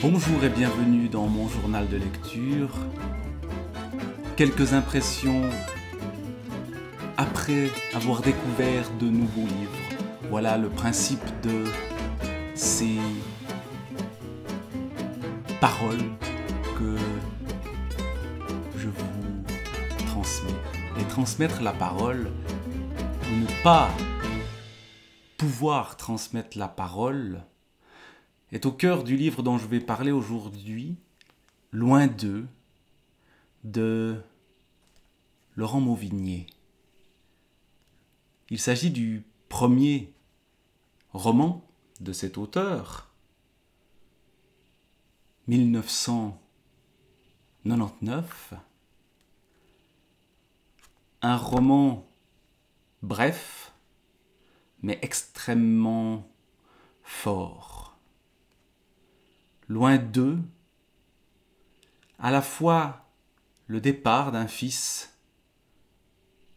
Bonjour et bienvenue dans mon journal de lecture. Quelques impressions après avoir découvert de nouveaux livres. Voilà le principe de ces paroles que je vous transmets. Et transmettre la parole, ou ne pas pouvoir transmettre la parole, est au cœur du livre dont je vais parler aujourd'hui, Loin d'eux, de Laurent Mauvigné. Il s'agit du premier roman de cet auteur, 1999, un roman bref, mais extrêmement fort. Loin d'eux, à la fois le départ d'un fils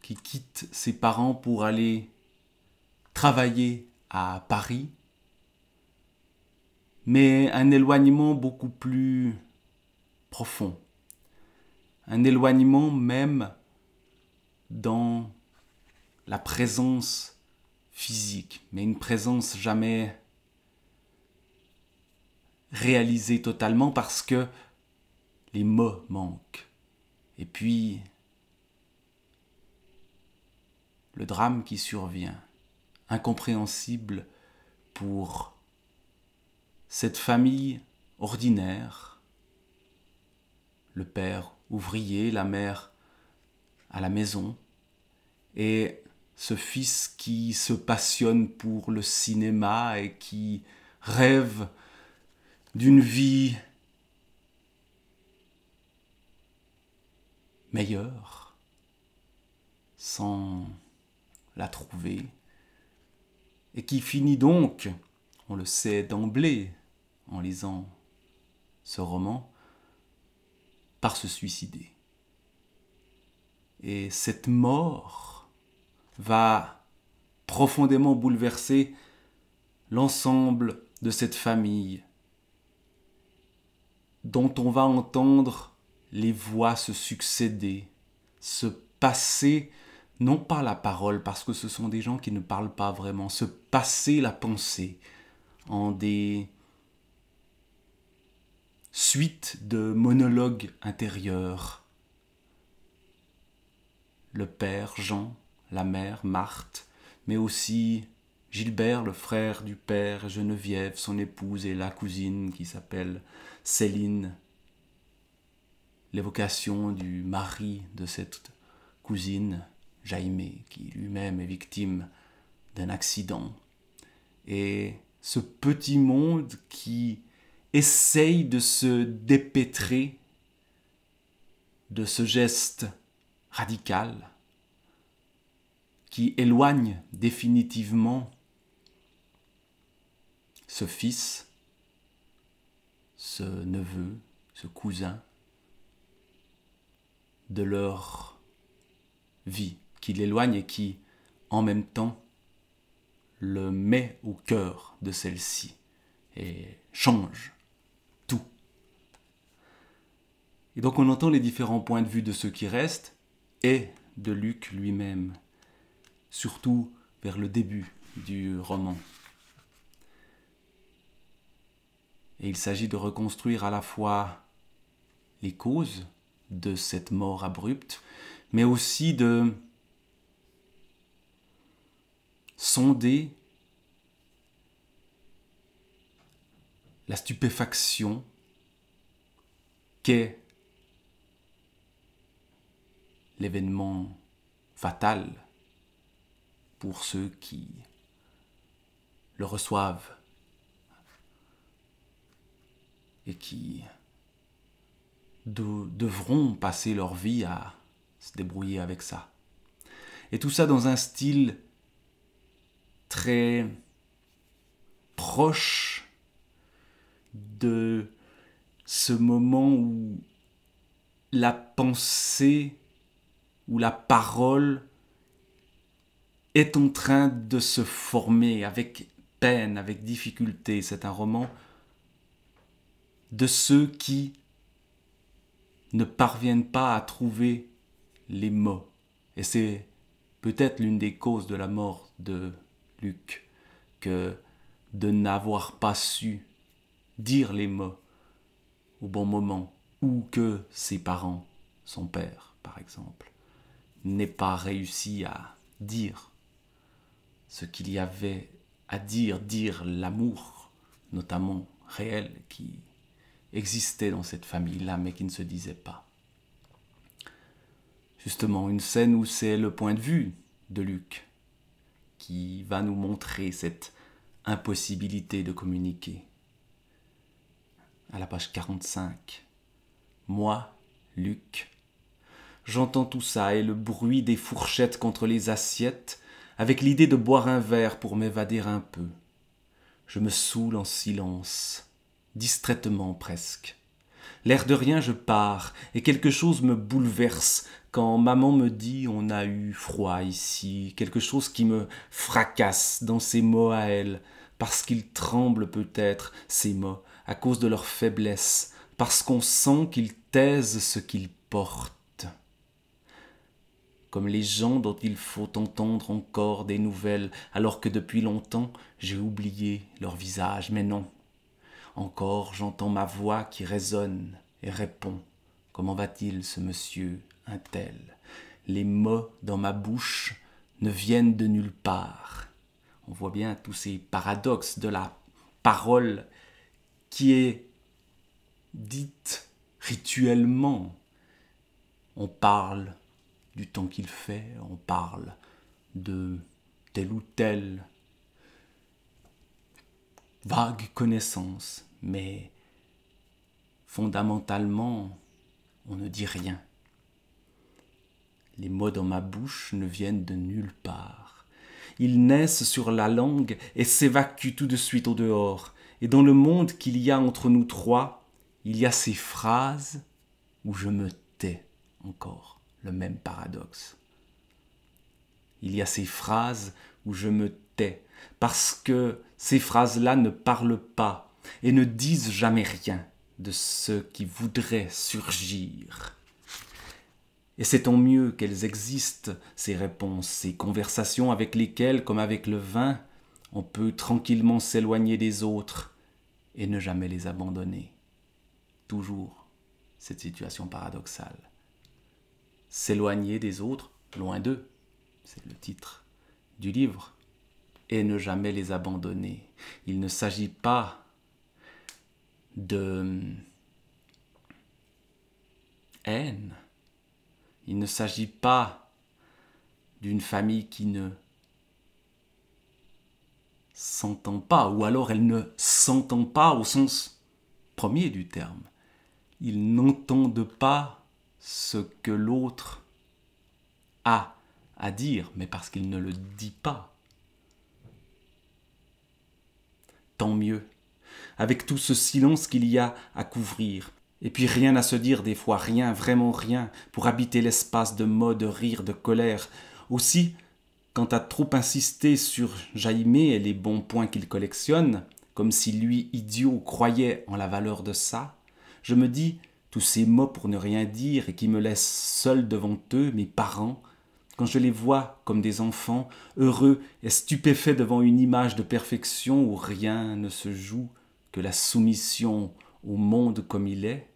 qui quitte ses parents pour aller travailler à Paris, mais un éloignement beaucoup plus profond, un éloignement même dans la présence physique, mais une présence jamais réalisée totalement parce que les mots manquent. Et puis, le drame qui survient, incompréhensible pour cette famille ordinaire, le père ouvrier, la mère à la maison, et ce fils qui se passionne pour le cinéma et qui rêve d'une vie meilleure sans la trouver et qui finit donc, on le sait d'emblée en lisant ce roman, par se suicider. Et cette mort va profondément bouleverser l'ensemble de cette famille dont on va entendre les voix se succéder, se passer, non pas la parole, parce que ce sont des gens qui ne parlent pas vraiment, se passer la pensée en des suites de monologues intérieurs. Le père, Jean, la mère, Marthe, mais aussi Gilbert, le frère du père, Geneviève, son épouse, et la cousine qui s'appelle Céline. L'évocation du mari de cette cousine, Jaime, qui lui-même est victime d'un accident. Et ce petit monde qui essaye de se dépêtrer de ce geste radical, qui éloigne définitivement ce fils, ce neveu, ce cousin, de leur vie, qui l'éloigne et qui, en même temps, le met au cœur de celle-ci et change tout. Et donc on entend les différents points de vue de ceux qui restent et de Luc lui-même, surtout vers le début du roman. Et il s'agit de reconstruire à la fois les causes de cette mort abrupte, mais aussi de sonder la stupéfaction qu'est l'événement fatal pour ceux qui le reçoivent et qui devront passer leur vie à se débrouiller avec ça. Et tout ça dans un style très proche de ce moment où la pensée ou la parole est en train de se former avec peine, avec difficulté. C'est un roman de ceux qui ne parviennent pas à trouver les mots. Et c'est peut-être l'une des causes de la mort de Luc, que de n'avoir pas su dire les mots au bon moment, ou que ses parents, son père par exemple, n'ait pas réussi à dire ce qu'il y avait à dire l'amour, notamment réel, qui existait dans cette famille-là, mais qui ne se disait pas. Justement, une scène où c'est le point de vue de Luc qui va nous montrer cette impossibilité de communiquer. À la page 45. Moi, Luc, j'entends tout ça et le bruit des fourchettes contre les assiettes, avec l'idée de boire un verre pour m'évader un peu. Je me saoule en silence, distraitement presque. L'air de rien, je pars, et quelque chose me bouleverse quand maman me dit on a eu froid ici, quelque chose qui me fracasse dans ses mots à elle, parce qu'ils tremblent peut-être, ces mots, à cause de leur faiblesse, parce qu'on sent qu'ils taisent ce qu'ils portent. Comme les gens dont il faut entendre encore des nouvelles, alors que depuis longtemps j'ai oublié leur visage, mais non. Encore j'entends ma voix qui résonne et répond. Comment va-t-il ce monsieur, un tel? Les mots dans ma bouche ne viennent de nulle part. On voit bien tous ces paradoxes de la parole qui est dite rituellement. On parle du temps qu'il fait, on parle de telle ou telle vague connaissance, mais fondamentalement, on ne dit rien. Les mots dans ma bouche ne viennent de nulle part. Ils naissent sur la langue et s'évacuent tout de suite au dehors. Et dans le monde qu'il y a entre nous trois, il y a ces phrases où je me tais encore, le même paradoxe. Il y a ces phrases où je me tais, parce que ces phrases-là ne parlent pas et ne disent jamais rien de ce qui voudrait surgir. Et c'est tant mieux qu'elles existent, ces réponses, ces conversations avec lesquelles, comme avec le vin, on peut tranquillement s'éloigner des autres et ne jamais les abandonner. Toujours cette situation paradoxale. S'éloigner des autres, loin d'eux, c'est le titre du livre, et ne jamais les abandonner. Il ne s'agit pas de haine. Il ne s'agit pas d'une famille qui ne s'entend pas, ou alors elle ne s'entend pas au sens premier du terme. Ils n'entendent pas ce que l'autre a à dire, mais parce qu'il ne le dit pas. Tant mieux, avec tout ce silence qu'il y a à couvrir. Et puis rien à se dire des fois, rien, vraiment rien, pour habiter l'espace de mots, de rire, de colère. Aussi, quand à trop insister sur Jaimé et les bons points qu'il collectionne, comme si lui, idiot, croyait en la valeur de ça, je me dis, tous ces mots pour ne rien dire et qui me laissent seul devant eux, mes parents, quand je les vois comme des enfants, heureux et stupéfaits devant une image de perfection où rien ne se joue que la soumission au monde comme il est,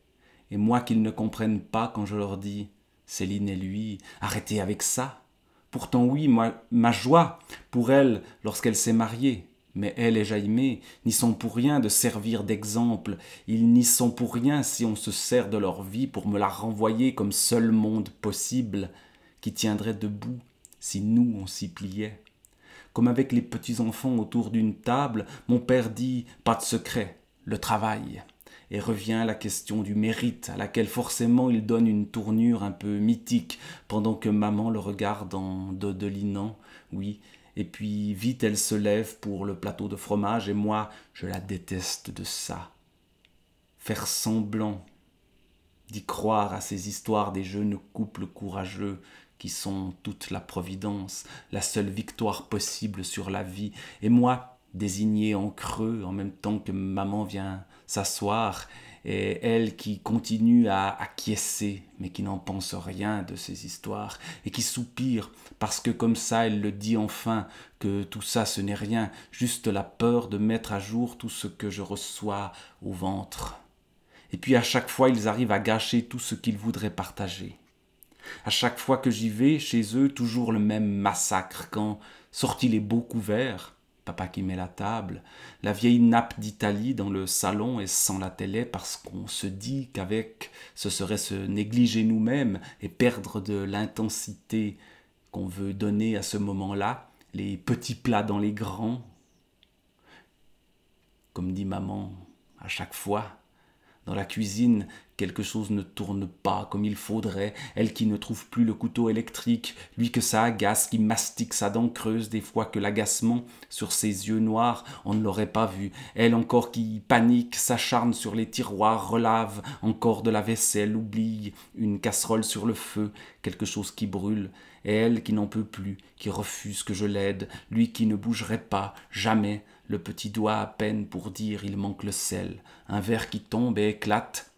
et moi qu'ils ne comprennent pas quand je leur dis « Céline et lui, arrêtez avec ça !» Pourtant oui, ma joie pour elle lorsqu'elle s'est mariée, mais elle et Jaimé n'y sont pour rien de servir d'exemple, ils n'y sont pour rien si on se sert de leur vie pour me la renvoyer comme seul monde possible, qui tiendrait debout si nous on s'y pliait. Comme avec les petits-enfants autour d'une table, mon père dit « pas de secret, le travail ». Et revient la question du mérite, à laquelle forcément il donne une tournure un peu mythique, pendant que maman le regarde en dodelinant, oui, et puis vite elle se lève pour le plateau de fromage, et moi je la déteste de ça. Faire semblant d'y croire à ces histoires des jeunes couples courageux qui sont toute la providence, la seule victoire possible sur la vie, et moi, désigné en creux en même temps que maman vient s'asseoir et elle qui continue à acquiescer, mais qui n'en pense rien de ces histoires, et qui soupire, parce que comme ça elle le dit enfin, que tout ça ce n'est rien, juste la peur de mettre à jour tout ce que je reçois au ventre. Et puis à chaque fois ils arrivent à gâcher tout ce qu'ils voudraient partager. À chaque fois que j'y vais, chez eux, toujours le même massacre, quand, sortis les beaux couverts, papa qui met la table, la vieille nappe d'Italie dans le salon et sans la télé parce qu'on se dit qu'avec ce serait se négliger nous-mêmes et perdre de l'intensité qu'on veut donner à ce moment-là, les petits plats dans les grands, comme dit maman à chaque fois. Dans la cuisine, quelque chose ne tourne pas comme il faudrait, elle qui ne trouve plus le couteau électrique, lui que ça agace, qui mastique sa dent creuse des fois que l'agacement sur ses yeux noirs, on ne l'aurait pas vu, elle encore qui panique, s'acharne sur les tiroirs, relave encore de la vaisselle, oublie une casserole sur le feu, quelque chose qui brûle, et elle qui n'en peut plus, qui refuse que je l'aide, lui qui ne bougerait pas, jamais, le petit doigt à peine pour dire il manque le sel, un verre qui tombe et éclate,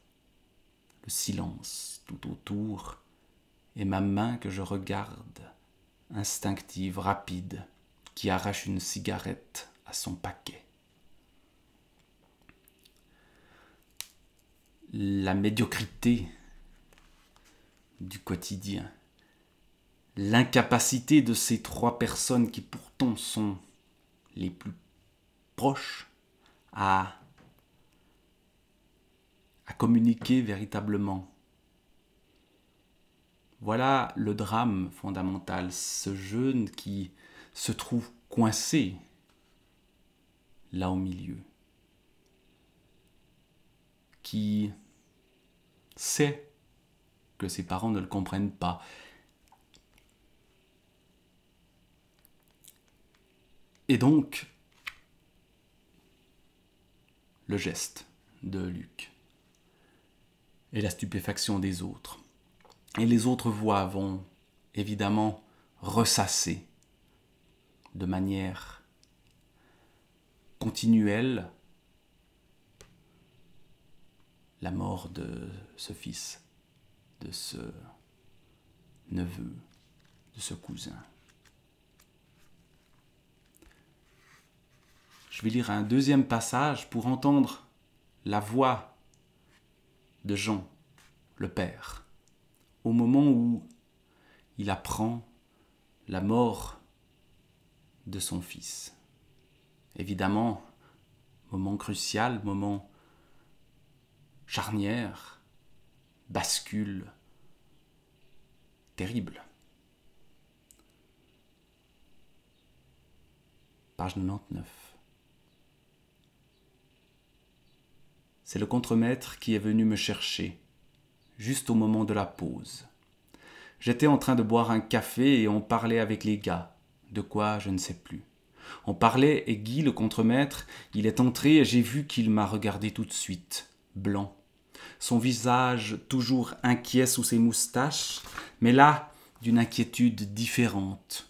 le silence tout autour, et ma main que je regarde, instinctive, rapide, qui arrache une cigarette à son paquet. La médiocrité du quotidien, l'incapacité de ces trois personnes qui pourtant sont les plus proches à communiquer véritablement. Voilà le drame fondamental, ce jeune qui se trouve coincé là au milieu, qui sait que ses parents ne le comprennent pas. Et donc, le geste de Luc et la stupéfaction des autres. Et les autres voix vont évidemment ressasser de manière continuelle la mort de ce fils, de ce neveu, de ce cousin. Je vais lire un deuxième passage pour entendre la voix de Jean, le père, au moment où il apprend la mort de son fils. Évidemment, moment crucial, moment charnière, bascule terrible. Page 99. C'est le contremaître qui est venu me chercher, juste au moment de la pause. J'étais en train de boire un café et on parlait avec les gars. De quoi, je ne sais plus. On parlait et Guy, le contremaître, il est entré et j'ai vu qu'il m'a regardé tout de suite, blanc. Son visage toujours inquiet sous ses moustaches, mais là, d'une inquiétude différente,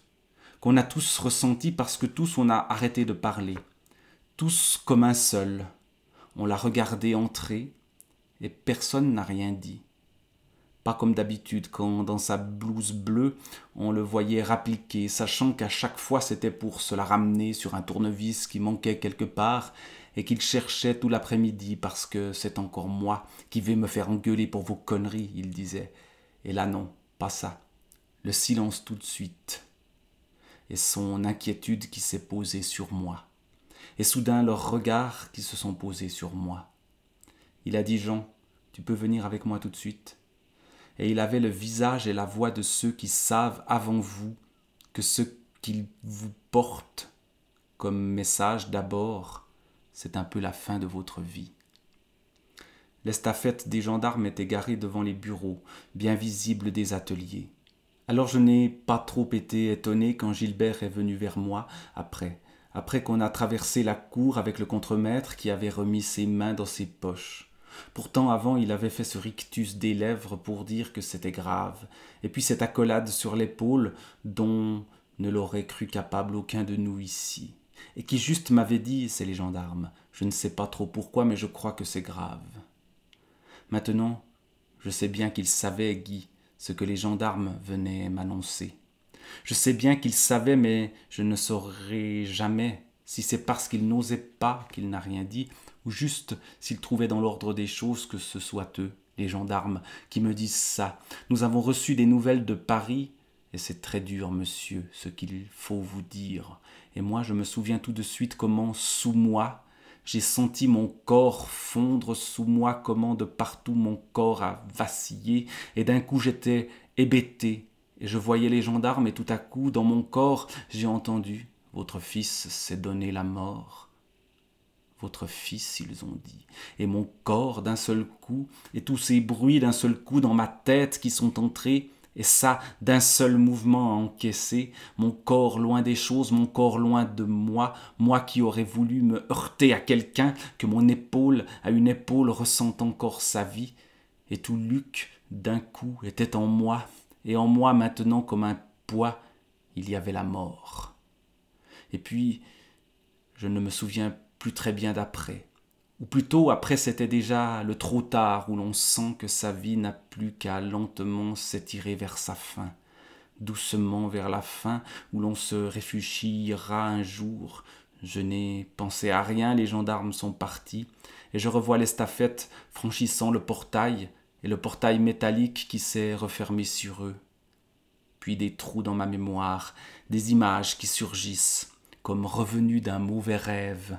qu'on a tous ressenti parce que tous on a arrêté de parler, tous comme un seul. On l'a regardé entrer et personne n'a rien dit. Pas comme d'habitude quand, dans sa blouse bleue, on le voyait rappliquer, sachant qu'à chaque fois c'était pour se la ramener sur un tournevis qui manquait quelque part et qu'il cherchait tout l'après-midi parce que c'est encore moi qui vais me faire engueuler pour vos conneries, il disait. Et là non, pas ça. Le silence tout de suite. Et son inquiétude qui s'est posée sur moi. Et soudain leurs regards qui se sont posés sur moi. Il a dit « Jean, tu peux venir avec moi tout de suite ?» Et il avait le visage et la voix de ceux qui savent avant vous que ce qu'ils vous portent comme message d'abord, c'est un peu la fin de votre vie. L'estafette des gendarmes était garée devant les bureaux, bien visibles des ateliers. Alors je n'ai pas trop été étonné quand Gilbert est venu vers moi après qu'on a traversé la cour avec le contremaître qui avait remis ses mains dans ses poches. Pourtant avant il avait fait ce rictus des lèvres pour dire que c'était grave, et puis cette accolade sur l'épaule dont ne l'aurait cru capable aucun de nous ici, et qui juste m'avait dit « c'est les gendarmes, je ne sais pas trop pourquoi mais je crois que c'est grave ». Maintenant, je sais bien qu'il savait, Guy, ce que les gendarmes venaient m'annoncer. Je sais bien qu'il savait, mais je ne saurais jamais si c'est parce qu'il n'osait pas qu'il n'a rien dit, ou juste s'il trouvait dans l'ordre des choses que ce soit eux, les gendarmes, qui me disent ça. Nous avons reçu des nouvelles de Paris, et c'est très dur, monsieur, ce qu'il faut vous dire. Et moi, je me souviens tout de suite comment, sous moi, j'ai senti mon corps fondre sous moi, comment de partout mon corps a vacillé, et d'un coup j'étais hébété, et je voyais les gendarmes, et tout à coup, dans mon corps, j'ai entendu « Votre fils s'est donné la mort ». Votre fils, ils ont dit. Et mon corps, d'un seul coup, et tous ces bruits d'un seul coup dans ma tête qui sont entrés, et ça, d'un seul mouvement à encaisser, mon corps loin des choses, mon corps loin de moi, moi qui aurais voulu me heurter à quelqu'un, que mon épaule à une épaule ressent encore sa vie, et tout Luc, d'un coup, était en moi, et en moi maintenant comme un poids, il y avait la mort. Et puis, je ne me souviens plus très bien d'après. Ou plutôt, après c'était déjà le trop tard, où l'on sent que sa vie n'a plus qu'à lentement s'étirer vers sa fin, doucement vers la fin, où l'on se réfugiera un jour. Je n'ai pensé à rien, les gendarmes sont partis, et je revois l'estafette franchissant le portail, et le portail métallique qui s'est refermé sur eux. Puis des trous dans ma mémoire, des images qui surgissent, comme revenues d'un mauvais rêve,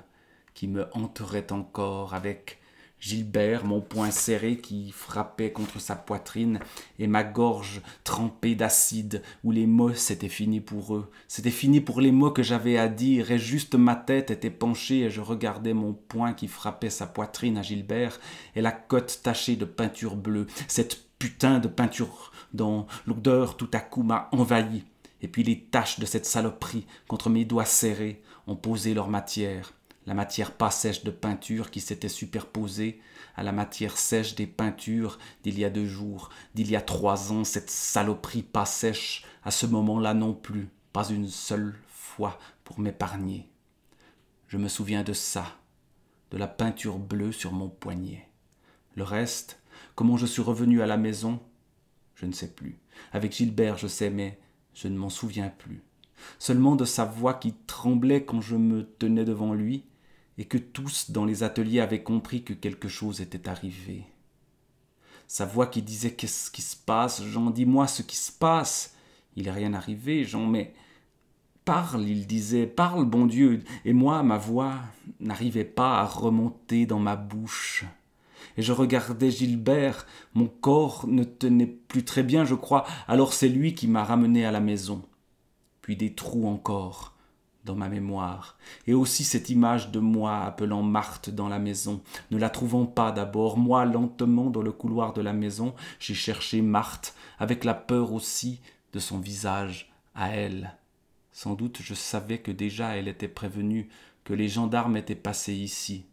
qui me hanterait encore, avec Gilbert, mon poing serré qui frappait contre sa poitrine, et ma gorge trempée d'acide, où les mots c'était fini pour eux. C'était fini pour les mots que j'avais à dire, et juste ma tête était penchée, et je regardais mon poing qui frappait sa poitrine à Gilbert, et la côte tachée de peinture bleue. Cette putain de peinture dont l'odeur tout à coup m'a envahi. Et puis les taches de cette saloperie contre mes doigts serrés ont posé leur matière. La matière pas sèche de peinture qui s'était superposée à la matière sèche des peintures d'il y a 2 jours, d'il y a 3 ans, cette saloperie pas sèche, à ce moment-là non plus, pas une seule fois pour m'épargner. Je me souviens de ça, de la peinture bleue sur mon poignet. Le reste, comment je suis revenu à la maison, je ne sais plus. Avec Gilbert, je sais, mais je ne m'en souviens plus. Seulement de sa voix qui tremblait quand je me tenais devant lui, et que tous dans les ateliers avaient compris que quelque chose était arrivé. Sa voix qui disait « Qu'est-ce qui se passe, Jean, dis-moi ce qui se passe. Il n'est rien arrivé, Jean, mais parle, il disait, parle, bon Dieu. » Et moi, ma voix n'arrivait pas à remonter dans ma bouche. Et je regardais Gilbert, mon corps ne tenait plus très bien, je crois, alors c'est lui qui m'a ramené à la maison. Puis des trous encore dans ma mémoire, et aussi cette image de moi appelant Marthe dans la maison, ne la trouvant pas d'abord, moi lentement dans le couloir de la maison, j'ai cherché Marthe, avec la peur aussi de son visage à elle. Sans doute je savais que déjà elle était prévenue, que les gendarmes étaient passés ici.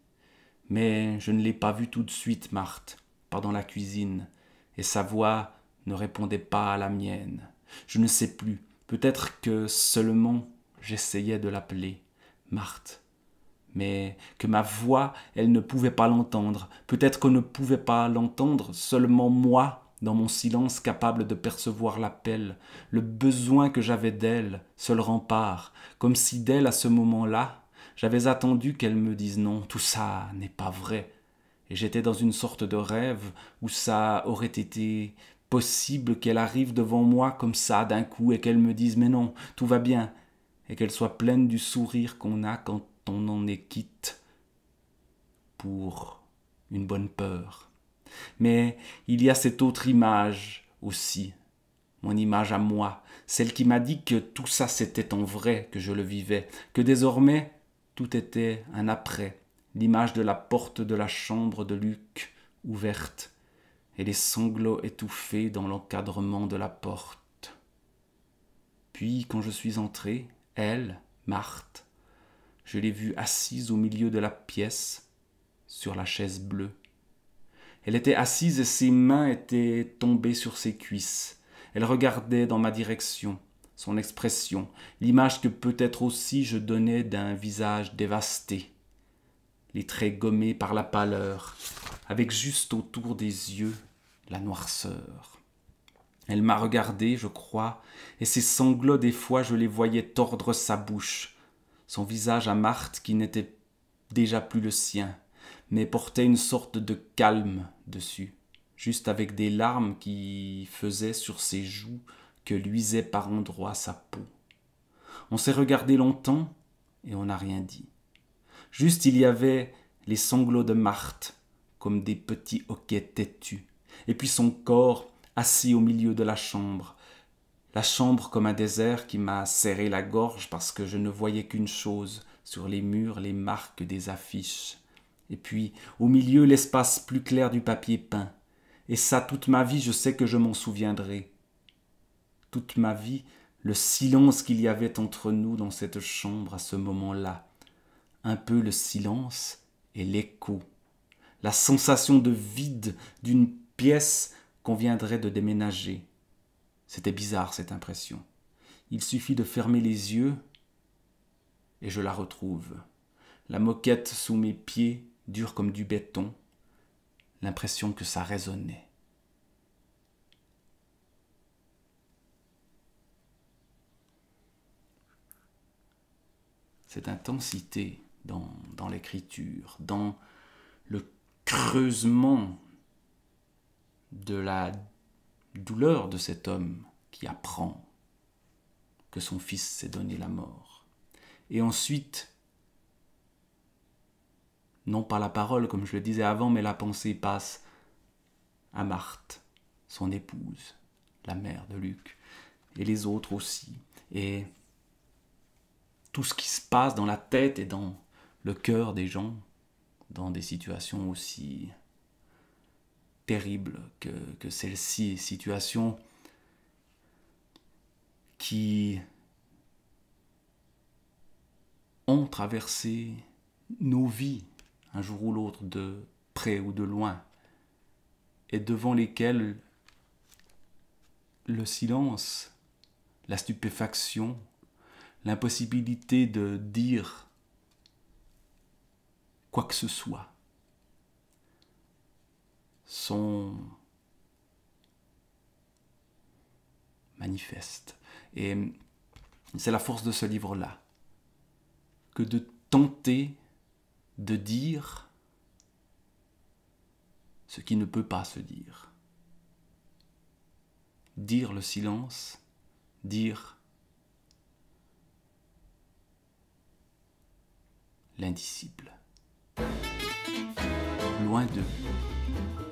Mais je ne l'ai pas vue tout de suite, Marthe, pas dans la cuisine, et sa voix ne répondait pas à la mienne. Je ne sais plus, peut-être que seulement j'essayais de l'appeler Marthe, mais que ma voix, elle ne pouvait pas l'entendre. Peut-être qu'on ne pouvait pas l'entendre, seulement moi, dans mon silence capable de percevoir l'appel, le besoin que j'avais d'elle, seul rempart, comme si d'elle, à ce moment-là, j'avais attendu qu'elle me dise non, tout ça n'est pas vrai. Et j'étais dans une sorte de rêve où ça aurait été possible qu'elle arrive devant moi comme ça d'un coup et qu'elle me dise mais non, tout va bien, et qu'elle soit pleine du sourire qu'on a quand on en est quitte pour une bonne peur. Mais il y a cette autre image aussi, mon image à moi, celle qui m'a dit que tout ça c'était en vrai, que je le vivais, que désormais tout était un après, l'image de la porte de la chambre de Luc ouverte et les sanglots étouffés dans l'encadrement de la porte. Puis quand je suis entré, elle, Marthe, je l'ai vue assise au milieu de la pièce, sur la chaise bleue. Elle était assise et ses mains étaient tombées sur ses cuisses. Elle regardait dans ma direction, son expression, l'image que peut-être aussi je donnais d'un visage dévasté, les traits gommés par la pâleur, avec juste autour des yeux la noirceur. Elle m'a regardé, je crois, et ses sanglots des fois je les voyais tordre sa bouche, son visage à Marthe qui n'était déjà plus le sien, mais portait une sorte de calme dessus, juste avec des larmes qui faisaient sur ses joues que luisait par endroits sa peau. On s'est regardé longtemps et on n'a rien dit. Juste il y avait les sanglots de Marthe, comme des petits hoquets têtus, et puis son corps assis au milieu de la chambre comme un désert qui m'a serré la gorge parce que je ne voyais qu'une chose, sur les murs les marques des affiches, et puis au milieu l'espace plus clair du papier peint, et ça toute ma vie je sais que je m'en souviendrai. Toute ma vie, le silence qu'il y avait entre nous dans cette chambre à ce moment-là, un peu le silence et l'écho, la sensation de vide d'une pièce qu'on viendrait de déménager. C'était bizarre cette impression. Il suffit de fermer les yeux et je la retrouve. La moquette sous mes pieds, dure comme du béton, l'impression que ça résonnait. Cette intensité dans l'écriture, dans le creusement de la douleur de cet homme qui apprend que son fils s'est donné la mort. Et ensuite, non pas la parole comme je le disais avant, mais la pensée passe à Marthe, son épouse, la mère de Luc, et les autres aussi. Et tout ce qui se passe dans la tête et dans le cœur des gens, dans des situations aussi terribles que celle-ci, situations qui ont traversé nos vies, un jour ou l'autre, de près ou de loin, et devant lesquelles le silence, la stupéfaction, l'impossibilité de dire quoi que ce soit sont manifestes. Et c'est la force de ce livre-là, que de tenter de dire ce qui ne peut pas se dire. Dire le silence, dire l'indicible. Loin d'eux.